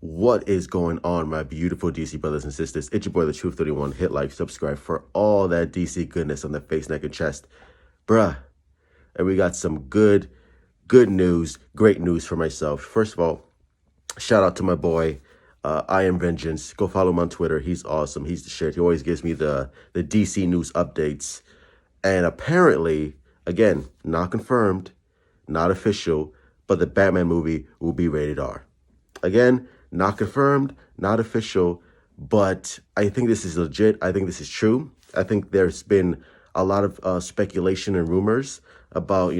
What is going on, my beautiful DC brothers and sisters? It's your boy, the Truth 31. Hit like, subscribe for all that DC goodness on the face, neck, and chest. Bruh, and we got some good news, great news for myself. First of all, shout out to my boy, I Am Vengeance. Go follow him on Twitter. He's awesome. He's the shit. He always gives me the DC news updates. And apparently, again, not confirmed, not official, but the Batman movie will be rated R. Again, not confirmed, not official, but I think this is legit. I think this is true. I think there's been a lot of speculation and rumors about,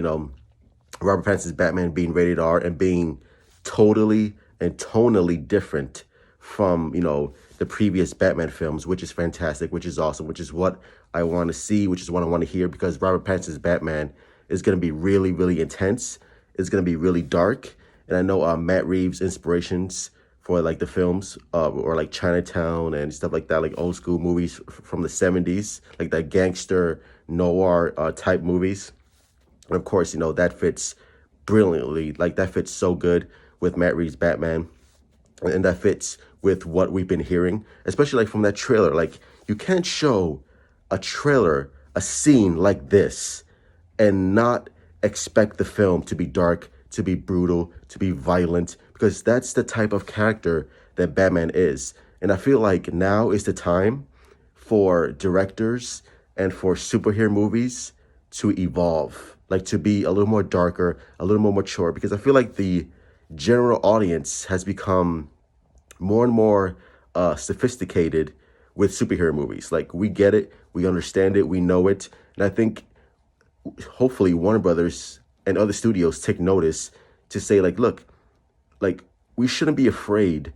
Robert Pattinson's Batman being rated R and being totally and tonally different from, the previous Batman films, which is fantastic, which is awesome, which is what I want to see, which is what I want to hear, because Robert Pattinson's Batman is going to be really, really intense. It's going to be really dark. And I know Matt Reeves' inspirations for like the films or like Chinatown and stuff like that, like old school movies from the 70s, like that gangster noir type movies. And of course, that fits brilliantly. Like that fits so good with Matt Reeves' Batman. And that fits with what we've been hearing, especially like from that trailer. Like you can't show a trailer, a scene like this and not expect the film to be dark, to be brutal, to be violent, because that's the type of character that Batman is. And I feel like now is the time for directors and for superhero movies to evolve, like to be a little more darker, a little more mature, because I feel like the general audience has become more and more sophisticated with superhero movies. Like we get it, we understand it, we know it. And I think hopefully Warner Brothers and other studios take notice to say like, look, like we shouldn't be afraid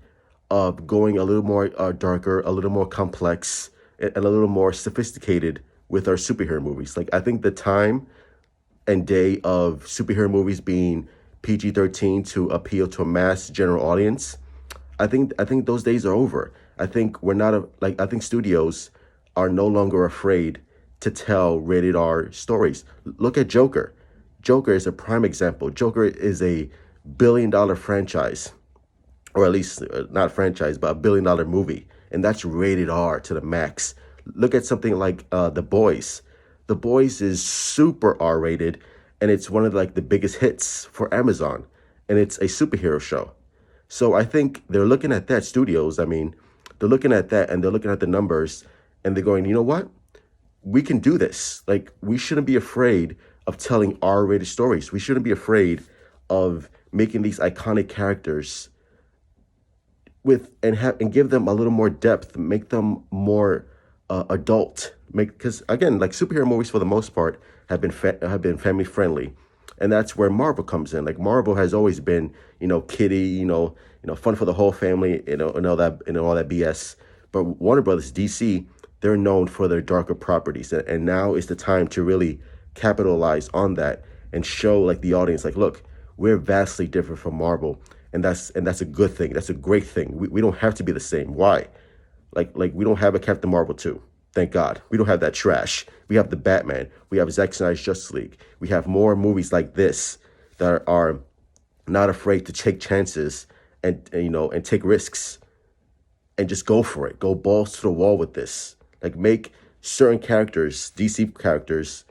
of going a little more darker, a little more complex, and a little more sophisticated with our superhero movies. Like I think the time and day of superhero movies being PG-13 to appeal to a mass general audience, I think those days are over. I think I think studios are no longer afraid to tell rated R stories. Look at Joker. Joker is a prime example. Joker is a billion-dollar franchise, or at least not franchise, but a billion-dollar movie, and that's rated R to the max. Look at something like The Boys. The Boys is super R-rated, and it's one of like the biggest hits for Amazon, and it's a superhero show. So I think they're looking at that, studios. I mean, they're looking at that and they're looking at the numbers, and they're going, you know what? We can do this. Like we shouldn't be afraid of telling R-rated stories. We shouldn't be afraid of making these iconic characters and give them a little more depth, make them more adult. Because again, like superhero movies for the most part have been family friendly, and that's where Marvel comes in. Like Marvel has always been, kiddie, fun for the whole family, and all that BS. But Warner Brothers, DC, they're known for their darker properties, and now is the time to really capitalize on that and show like the audience, like, look, we're vastly different from Marvel, and that's a good thing. That's a great thing. We don't have to be the same. Why? Like we don't have a Captain Marvel 2. Thank God. We don't have that trash. We have the Batman. We have Zack Snyder's Justice League. We have more movies like this that are not afraid to take chances and take risks and just go for it. Go balls to the wall with this. Like make certain characters, DC characters,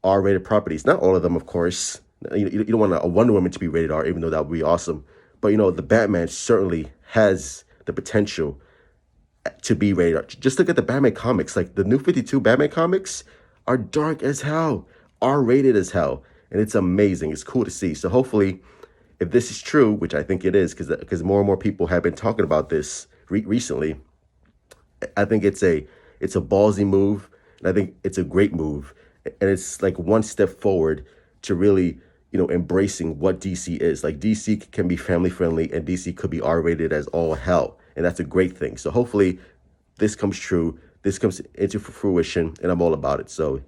R-rated properties. Not all of them, of course. You don't want a Wonder Woman to be rated R, even though that would be awesome. But, the Batman certainly has the potential to be rated R. Just look at the Batman comics. Like, the New 52 Batman comics are dark as hell, R-rated as hell. And it's amazing. It's cool to see. So hopefully, if this is true, which I think it is, because more and more people have been talking about this recently, I think it's a ballsy move, and I think it's a great move. And it's like one step forward to really, embracing what DC is. Like DC can be family friendly, and DC could be R-rated as all hell. And that's a great thing. So hopefully this comes true. This comes into fruition, and I'm all about it. So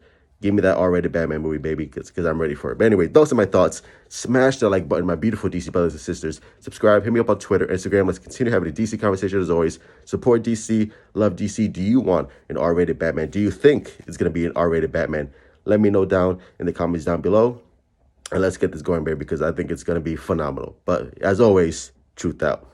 give me that R-rated Batman movie, baby, because I'm ready for it. But anyway, those are my thoughts. Smash the like button, my beautiful DC brothers and sisters. Subscribe, hit me up on Twitter, Instagram. Let's continue having a DC conversation as always. Support DC, love DC. Do you want an R-rated Batman? Do you think it's going to be an R-rated Batman? Let me know down in the comments down below. And let's get this going, baby, because I think it's going to be phenomenal. But as always, truth out.